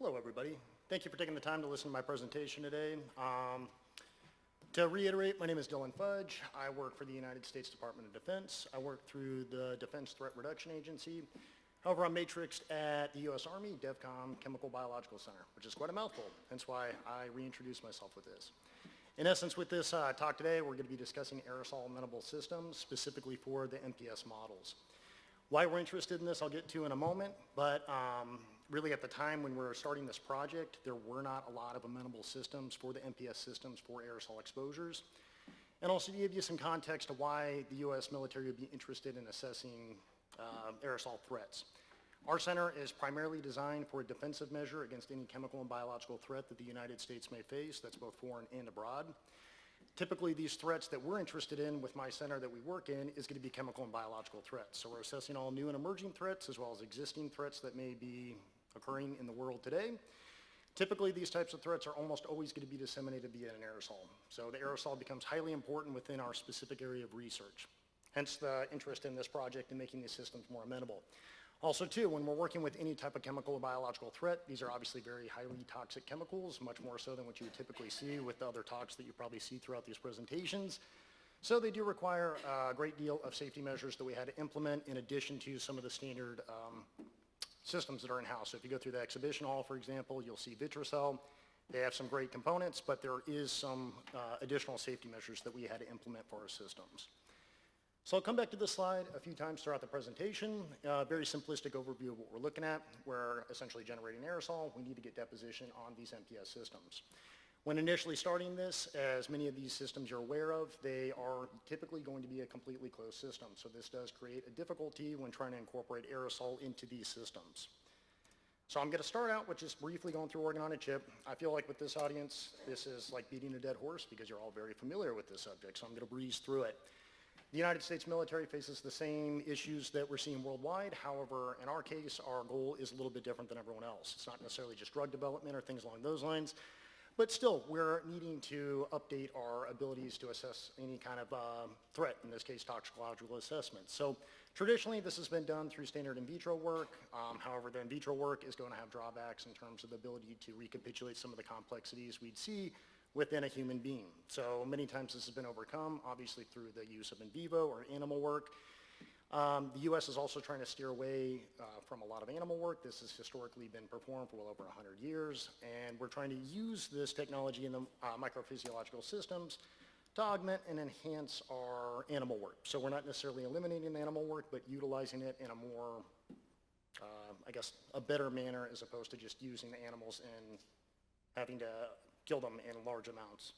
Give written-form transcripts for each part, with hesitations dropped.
Hello, everybody. Thank you for taking the time to listen to my presentation today. To reiterate, my name is Dylan Fudge. I work for the United States Department of Defense. I work through the Defense Threat Reduction Agency. However, I'm matrixed at the U.S. Army DEVCOM Chemical Biological Center, which is quite a mouthful, hence why I reintroduced myself with this. In essence, with this talk today, we're going to be discussing aerosol amenable systems, specifically for the MPS models. Why we're interested in this, I'll get to in a moment, but really at the time when we were starting this project, there were not a lot of amenable systems for the MPS systems for aerosol exposures. And also to give you some context to why the U.S. military would be interested in assessing aerosol threats. Our center is primarily designed for a defensive measure against any chemical and biological threat that the United States may face, that's both foreign and abroad. Typically, these threats that we're interested in with my center that we work in is going to be chemical and biological threats. So we're assessing all new and emerging threats as well as existing threats that may be occurring in the world today. Typically, these types of threats are almost always going to be disseminated via an aerosol. So the aerosol becomes highly important within our specific area of research. Hence the interest in this project in making these systems more amenable. Also too, when we're working with any type of chemical or biological threat, these are obviously very highly toxic chemicals, much more so than what you would typically see with the other talks that you probably see throughout these presentations. So they do require a great deal of safety measures that we had to implement in addition to some of the standard systems that are in-house. So if you go through the exhibition hall, for example, you'll see Vitracell. They have some great components, but there is some additional safety measures that we had to implement for our systems. So I'll come back to this slide a few times throughout the presentation. Very simplistic overview of what we're looking at. We're essentially generating aerosol. We need to get deposition on these MPS systems. When initially starting this, as many of these systems you're aware of, they are typically going to be a completely closed system. So this does create a difficulty when trying to incorporate aerosol into these systems. So I'm going to start out with just briefly going through organ on a chip. I feel like with this audience, this is like beating a dead horse because you're all very familiar with this subject. So I'm going to breeze through it. The United States military faces the same issues that we're seeing worldwide. However, in our case, our goal is a little bit different than everyone else. It's not necessarily just drug development or things along those lines, but still, we're needing to update our abilities to assess any kind of threat, in this case, toxicological assessments. So traditionally, this has been done through standard in vitro work. However, the in vitro work is going to have drawbacks in terms of the ability to recapitulate some of the complexities we'd see within a human being. So many times this has been overcome, obviously through the use of in vivo or animal work. The U.S. is also trying to steer away from a lot of animal work. This has historically been performed for well over 100 years, and we're trying to use this technology in the microphysiological systems to augment and enhance our animal work. So we're not necessarily eliminating animal work, but utilizing it in a more, I guess, a better manner as opposed to just using the animals and having to kill them in large amounts.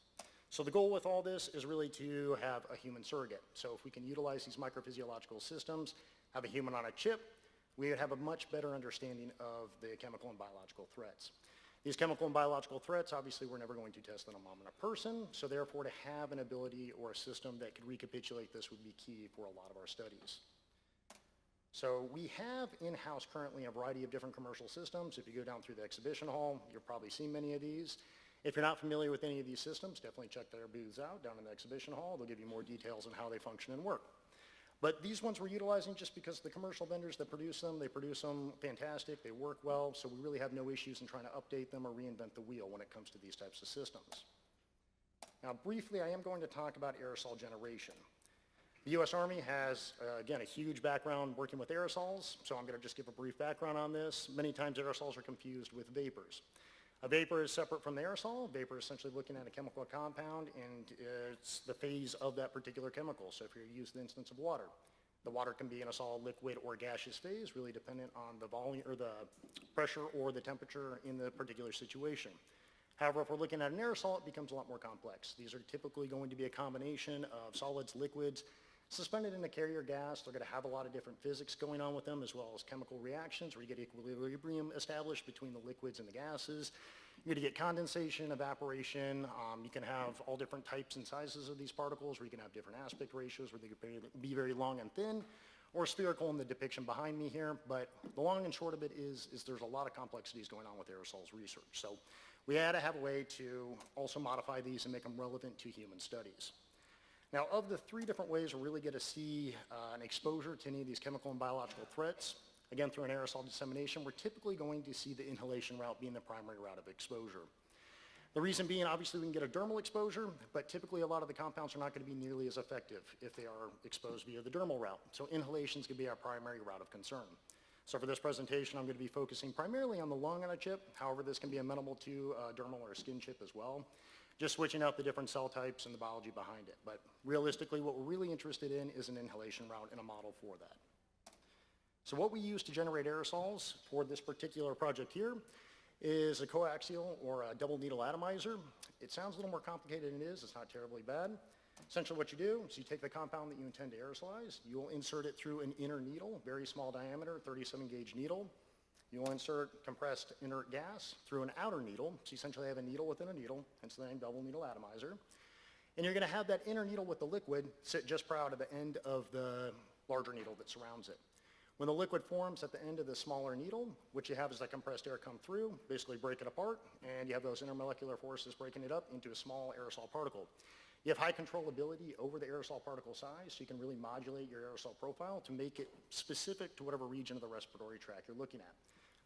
So the goal with all this is really to have a human surrogate. So if we can utilize these microphysiological systems, have a human on a chip, we would have a much better understanding of the chemical and biological threats. These chemical and biological threats, obviously we're never going to test them on a person, so therefore to have an ability or a system that could recapitulate this would be key for a lot of our studies. So we have in-house currently a variety of different commercial systems. If you go down through the exhibition hall, you've probably seen many of these. If you're not familiar with any of these systems, definitely check their booths out down in the exhibition hall. They'll give you more details on how they function and work. But these ones we're utilizing just because the commercial vendors that produce them, they produce them fantastic, they work well, so we really have no issues in trying to update them or reinvent the wheel when it comes to these types of systems. Now briefly, I am going to talk about aerosol generation. The U.S. Army has, again, a huge background working with aerosols, so I'm going to just give a brief background on this. Many times aerosols are confused with vapors. A vapor is separate from the aerosol. A vapor is essentially looking at a chemical compound, and it's the phase of that particular chemical. So if you use the instance of water, the water can be in a solid, liquid, or gaseous phase, really dependent on the volume or the pressure or the temperature in the particular situation. However, if we're looking at an aerosol, it becomes a lot more complex. These are typically going to be a combination of solids, liquids, suspended in a carrier gas. They're going to have a lot of different physics going on with them, as well as chemical reactions where you get equilibrium established between the liquids and the gases. You're going to get condensation, evaporation. You can have all different types and sizes of these particles, where you can have different aspect ratios where they could be very long and thin, or spherical in the depiction behind me here. But the long and short of it is there's a lot of complexities going on with aerosols research. So we had to have a way to also modify these and make them relevant to human studies. Now, of the three different ways we're really going to see an exposure to any of these chemical and biological threats, again, through an aerosol dissemination, we're typically going to see the inhalation route being the primary route of exposure. The reason being, obviously, we can get a dermal exposure, but typically a lot of the compounds are not going to be nearly as effective if they are exposed via the dermal route. So inhalation is going to be our primary route of concern. So for this presentation, I'm going to be focusing primarily on the lung on a chip. However, this can be amenable to a dermal or a skin chip as well. Just switching out the different cell types and the biology behind it. But realistically, what we're really interested in is an inhalation route and a model for that. So what we use to generate aerosols for this particular project here is a coaxial or a double needle atomizer. It sounds a little more complicated than it is. It's not terribly bad. Essentially what you do is you take the compound that you intend to aerosolize, you will insert it through an inner needle, very small diameter, 37 gauge needle. You will insert compressed inert gas through an outer needle. So you essentially have a needle within a needle, hence the name double needle atomizer. And you're going to have that inner needle with the liquid sit just prior to the end of the larger needle that surrounds it. When the liquid forms at the end of the smaller needle, what you have is that compressed air come through, basically break it apart, and you have those intermolecular forces breaking it up into a small aerosol particle. You have high controllability over the aerosol particle size, so you can really modulate your aerosol profile to make it specific to whatever region of the respiratory tract you're looking at.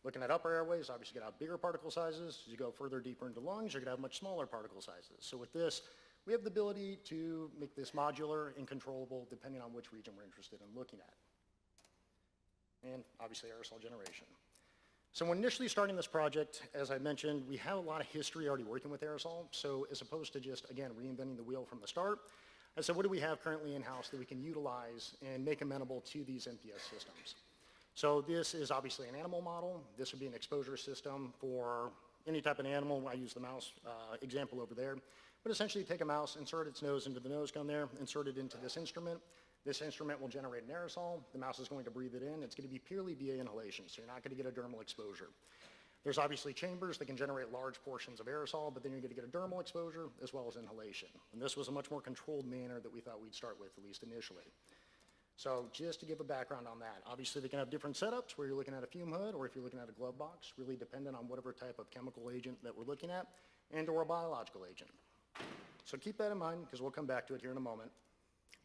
Looking at upper airways, obviously you get out bigger particle sizes. As you go further deeper into lungs, you're going to have much smaller particle sizes. So with this, we have the ability to make this modular and controllable depending on which region we're interested in looking at. And obviously aerosol generation. So when initially starting this project, as I mentioned, we have a lot of history already working with aerosol. So as opposed to just, again, reinventing the wheel from the start, I said, what do we have currently in-house that we can utilize and make amenable to these MPS systems? So this is obviously an animal model. This would be an exposure system for any type of animal. I use the mouse example over there. But essentially take a mouse, insert its nose into the nose cone there, insert it into this instrument. This instrument will generate an aerosol. The mouse is going to breathe it in. It's going to be purely via inhalation, so you're not going to get a dermal exposure. There's obviously chambers that can generate large portions of aerosol, but then you're going to get a dermal exposure as well as inhalation. And this was a much more controlled manner that we thought we'd start with, at least initially. So just to give a background on that, obviously they can have different setups where you're looking at a fume hood or if you're looking at a glove box, really dependent on whatever type of chemical agent that we're looking at and or a biological agent. So keep that in mind because we'll come back to it here in a moment.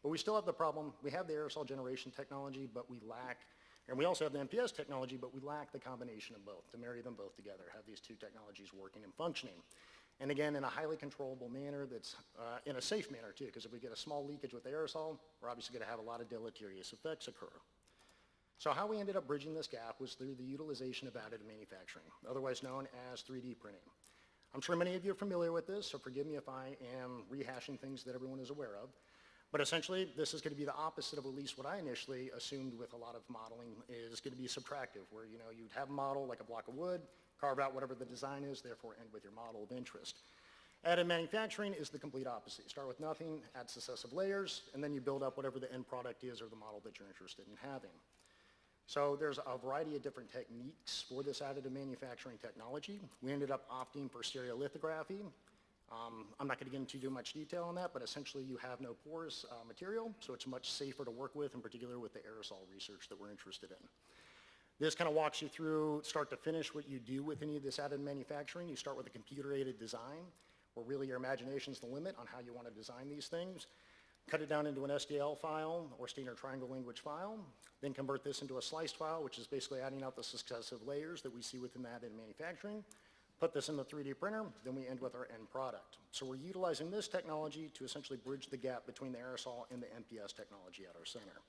But we still have the problem, we have the aerosol generation technology, but we lack, and we also have the MPS technology, but we lack the combination of both, to marry them both together, have these two technologies working and functioning. And again, in a highly controllable manner that's in a safe manner too, because if we get a small leakage with aerosol, we're obviously going to have a lot of deleterious effects occur. So how we ended up bridging this gap was through the utilization of additive manufacturing, otherwise known as 3D printing. I'm sure many of you are familiar with this, so forgive me if I am rehashing things that everyone is aware of. But essentially, this is going to be the opposite of at least what I initially assumed with a lot of modeling is going to be subtractive, where you'd have a model like a block of wood, carve out whatever the design is, therefore end with your model of interest. Additive manufacturing is the complete opposite. You start with nothing, add successive layers, and then you build up whatever the end product is or the model that you're interested in having. So there's a variety of different techniques for this additive manufacturing technology. We ended up opting for stereolithography. I'm not going to get into too much detail on that, but essentially you have no porous material, so it's much safer to work with, in particular with the aerosol research that we're interested in. This kind of walks you through start to finish what you do with any of this additive manufacturing. You start with a computer-aided design, where really your imagination's the limit on how you want to design these things. Cut it down into an STL file or standard triangle language file, then convert this into a sliced file, which is basically adding out the successive layers that we see within the additive manufacturing. Put this in the 3D printer, then we end with our end product. So we're utilizing this technology to essentially bridge the gap between the aerosol and the MPS technology at our center.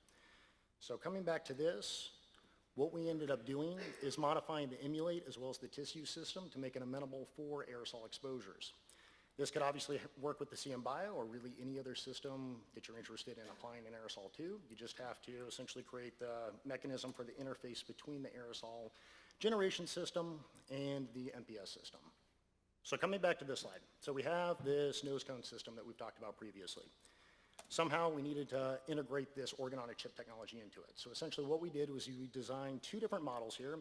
So coming back to this, what we ended up doing is modifying the emulate as well as the tissue system to make it amenable for aerosol exposures. This could obviously work with the CM Bio or really any other system that you're interested in applying an aerosol to. You just have to essentially create the mechanism for the interface between the aerosol generation system and the MPS system. So coming back to this slide. So we have this nose cone system that we've talked about previously. Somehow we needed to integrate this organ-on-a-chip technology into it. So essentially what we did was we designed two different models here.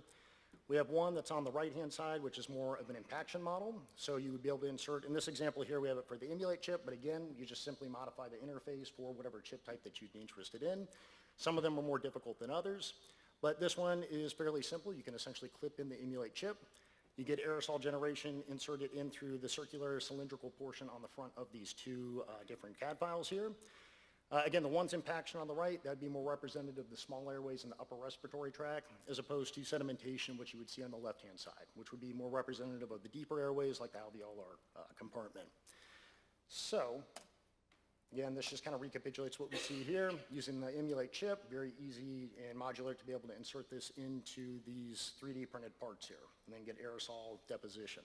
We have one that's on the right-hand side, which is more of an impaction model. So you would be able to insert, in this example here, we have it for the emulate chip, but again, you just simply modify the interface for whatever chip type that you'd be interested in. Some of them are more difficult than others, but this one is fairly simple. You can essentially clip in the emulate chip. You get aerosol generation inserted in through the circular cylindrical portion on the front of these two different CAD files here. Again, the ones impaction on the right, that'd be more representative of the small airways in the upper respiratory tract, as opposed to sedimentation, which you would see on the left-hand side, which would be more representative of the deeper airways like the alveolar compartment. So, again, this just kind of recapitulates what we see here. Using the emulate chip, very easy and modular to be able to insert this into these 3D printed parts here, and then get aerosol deposition.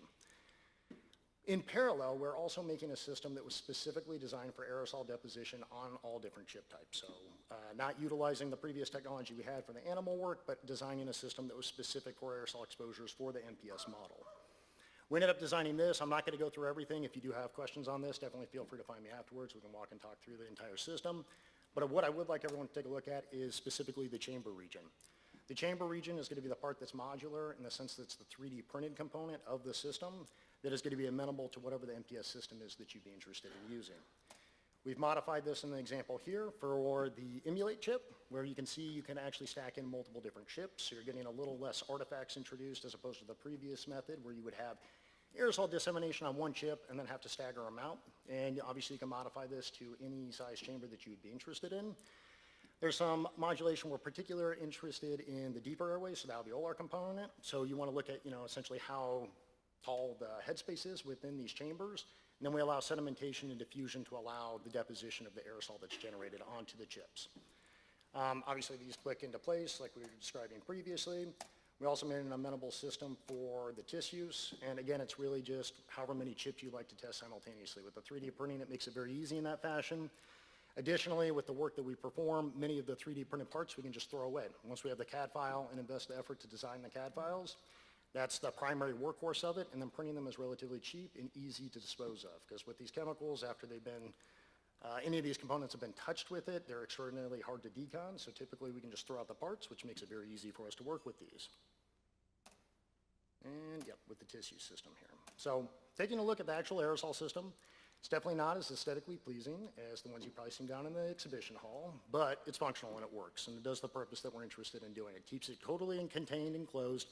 In parallel, we're also making a system that was specifically designed for aerosol deposition on all different chip types. So not utilizing the previous technology we had for the animal work, but designing a system that was specific for aerosol exposures for the NPS model. We ended up designing this. I'm not going to go through everything. If you do have questions on this, definitely feel free to find me afterwards. We can walk and talk through the entire system. But what I would like everyone to take a look at is specifically the chamber region. The chamber region is going to be the part that's modular in the sense that it's the 3D printed component of the system that is going to be amenable to whatever the MPS system is that you'd be interested in using. We've modified this in the example here for the emulate chip, where you can see you can actually stack in multiple different chips. So you're getting a little less artifacts introduced as opposed to the previous method where you would have aerosol dissemination on one chip and then have to stagger them out. And obviously you can modify this to any size chamber that you would be interested in. There's some modulation. We're particularly interested in the deeper airways, so the alveolar component. So you want to look at, essentially how tall the headspace is within these chambers. And then we allow sedimentation and diffusion to allow the deposition of the aerosol that's generated onto the chips. Obviously, these click into place like we were describing previously. We also made an amenable system for the tissues. And again, it's really just however many chips you'd like to test simultaneously. With the 3D printing, it makes it very easy in that fashion. Additionally, with the work that we perform, many of the 3D printed parts we can just throw away. Once we have the CAD file and invest the effort to design the CAD files, that's the primary workhorse of it, and then printing them is relatively cheap and easy to dispose of. Because with these chemicals, after they've been, any of these components have been touched with it, they're extraordinarily hard to decon, so typically we can just throw out the parts, which makes it very easy for us to work with these. And yep, with the tissue system here. So taking a look at the actual aerosol system, it's definitely not as aesthetically pleasing as the ones you've probably seen down in the exhibition hall, but it's functional and it works, and it does the purpose that we're interested in doing. It keeps it totally contained and closed.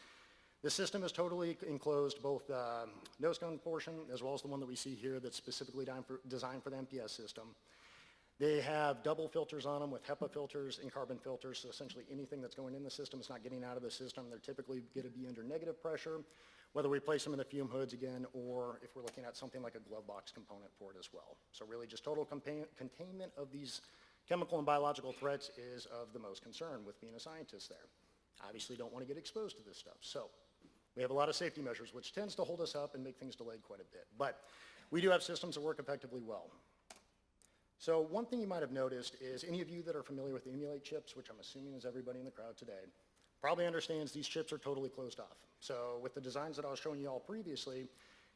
The system is totally enclosed, both the nose cone portion as well as the one that we see here that's specifically designed for the MPS system. They have double filters on them with HEPA filters and carbon filters, so essentially anything that's going in the system is not getting out of the system. They're typically going to be under negative pressure, whether we place them in the fume hoods again, or if we're looking at something like a glove box component for it as well. So really just total containment of these chemical and biological threats is of the most concern with being a scientist there. Obviously don't want to get exposed to this stuff. So we have a lot of safety measures, which tends to hold us up and make things delayed quite a bit. But we do have systems that work effectively well. So one thing you might have noticed is any of you that are familiar with the emulate chips, which I'm assuming is everybody in the crowd today, probably understands these chips are totally closed off. So with the designs that I was showing you all previously,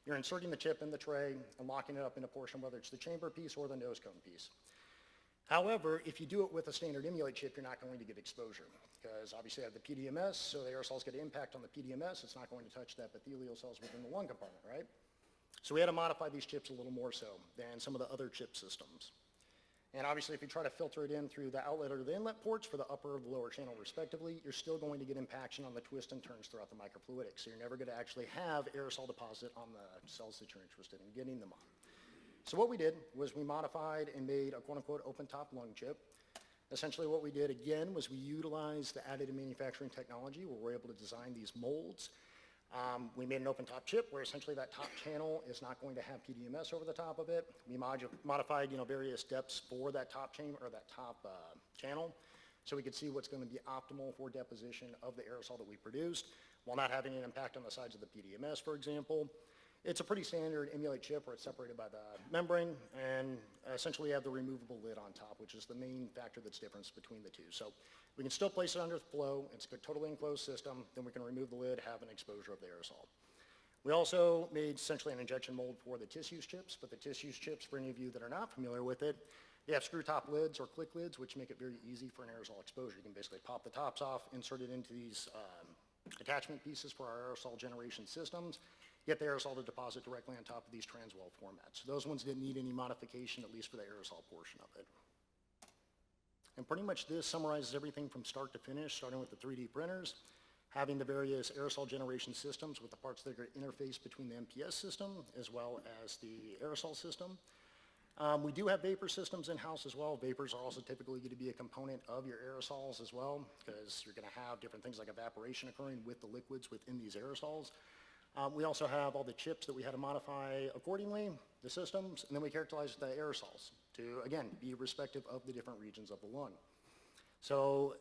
you're inserting the chip in the tray and locking it up in a portion, whether it's the chamber piece or the nose cone piece. However, if you do it with a standard emulate chip, you're not going to get exposure because obviously I have the PDMS, so the aerosols get impact on the PDMS. It's not going to touch the epithelial cells within the lung compartment, right? So we had to modify these chips a little more so than some of the other chip systems. And obviously, if you try to filter it in through the outlet or the inlet ports for the upper or the lower channel respectively, you're still going to get impaction on the twists and turns throughout the microfluidics. So you're never going to actually have aerosol deposit on the cells that you're interested in getting them on. So what we did was we modified and made a quote-unquote open-top lung chip. Essentially what we did, again, was we utilized the additive manufacturing technology where we're able to design these molds. We made an open-top chip where essentially that top channel is not going to have PDMS over the top of it. We modified, various depths for that top chamber or that top channel, so we could see what's going to be optimal for deposition of the aerosol that we produced, while not having an impact on the sides of the PDMS, for example. It's a pretty standard emulate chip where it's separated by the membrane, and essentially you have the removable lid on top, which is the main factor that's difference between the two. So we can still place it under flow. It's a totally enclosed system. Then we can remove the lid, have an exposure of the aerosol. We also made essentially an injection mold for the tissues chips, but the tissues chips, for any of you that are not familiar with it, they have screw top lids or click lids, which make it very easy for an aerosol exposure. You can basically pop the tops off, insert it into these attachment pieces for our aerosol generation systems, get the aerosol to deposit directly on top of these transwell formats. So those ones didn't need any modification, at least for the aerosol portion of it. And pretty much this summarizes everything from start to finish, starting with the 3D printers, having the various aerosol generation systems with the parts that are interface between the MPS system as well as the aerosol system. We do have vapor systems in-house as well. Vapors are also typically going to be a component of your aerosols as well, because you're going to have different things like evaporation occurring with the liquids within these aerosols. We also have all the chips that we had to modify accordingly, the systems, and then we characterize the aerosols to, again, be respective of the different regions of the lung. So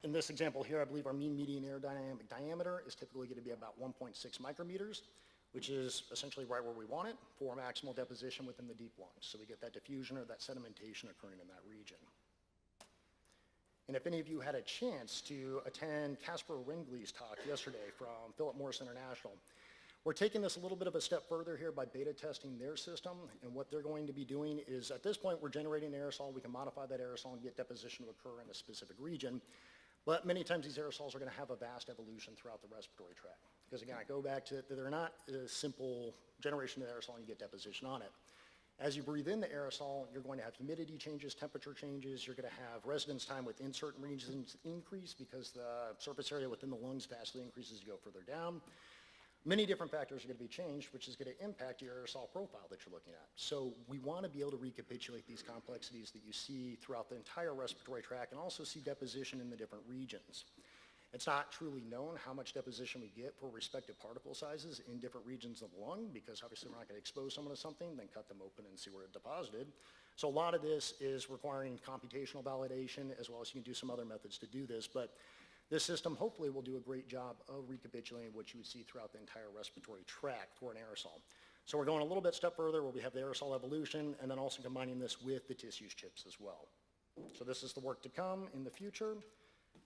in this example here, I believe our mean median aerodynamic diameter is typically going to be about 1.6 micrometers, which is essentially right where we want it for maximal deposition within the deep lungs. So we get that diffusion or that sedimentation occurring in that region. And if any of you had a chance to attend Casper Ringley's talk yesterday from Philip Morris International, we're taking this a little bit of a step further here by beta testing their system. And what they're going to be doing is, at this point, we're generating an aerosol. We can modify that aerosol and get deposition to occur in a specific region. But many times these aerosols are going to have a vast evolution throughout the respiratory tract. Because again, I go back to it, they're not a simple generation of aerosol and you get deposition on it. As you breathe in the aerosol, you're going to have humidity changes, temperature changes, you're going to have residence time within certain regions increase because the surface area within the lungs vastly increases as you go further down. Many different factors are going to be changed, which is going to impact your aerosol profile that you're looking at. So we want to be able to recapitulate these complexities that you see throughout the entire respiratory tract and also see deposition in the different regions. It's not truly known how much deposition we get for respective particle sizes in different regions of the lung, because obviously we're not going to expose someone to something, then cut them open and see where it deposited. So a lot of this is requiring computational validation, as well as you can do some other methods to do this. But this system hopefully will do a great job of recapitulating what you would see throughout the entire respiratory tract for an aerosol. So we're going a little bit step further where we have the aerosol evolution and then also combining this with the tissues chips as well. So this is the work to come in the future.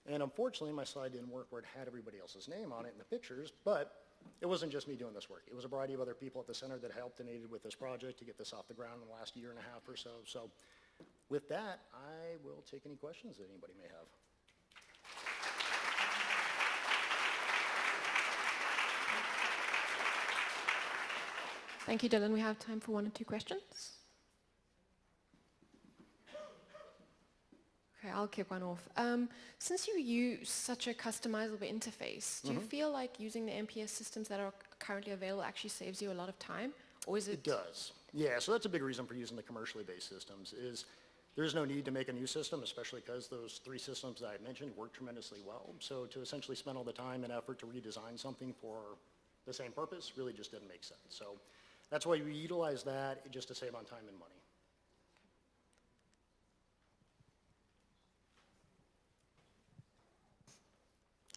And unfortunately, my slide didn't work where it had everybody else's name on it in the pictures, but it wasn't just me doing this work. It was a variety of other people at the center that helped and aided with this project to get this off the ground in the last year and a half or so. So with that, I will take any questions that anybody may have. Thank you, Dylan. We have time for 1 or 2 questions. Okay, I'll kick one off. Since you use such a customizable interface, do you feel like using the MPS systems that are currently available actually saves you a lot of time? Or is it? It does. Yeah, so that's a big reason for using the commercially based systems is there's no need to make a new system, especially because those 3 systems that I mentioned work tremendously well. So to essentially spend all the time and effort to redesign something for the same purpose really just didn't make sense. So that's why we utilize that just to save on time and money.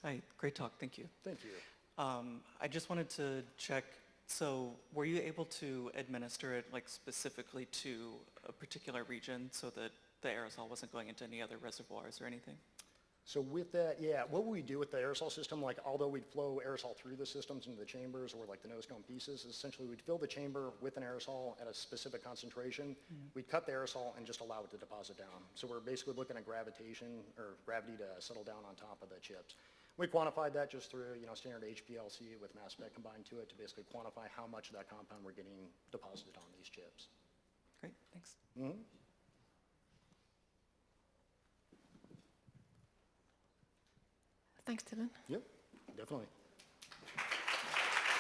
Hi, great talk, thank you. Thank you. I just wanted to check, so were you able to administer it like specifically to a particular region so that the aerosol wasn't going into any other reservoirs or anything? So with that, yeah, what we do with the aerosol system, like although we'd flow aerosol through the systems into the chambers or like the nose cone pieces, essentially we'd fill the chamber with an aerosol at a specific concentration. We'd cut the aerosol and just allow it to deposit down. So we're basically looking at gravitation or gravity to settle down on top of the chips. We quantified that just through, standard HPLC with mass spec combined to it to basically quantify how much of that compound we're getting deposited on these chips. Great, thanks. Thanks, Dylan. Yep, definitely.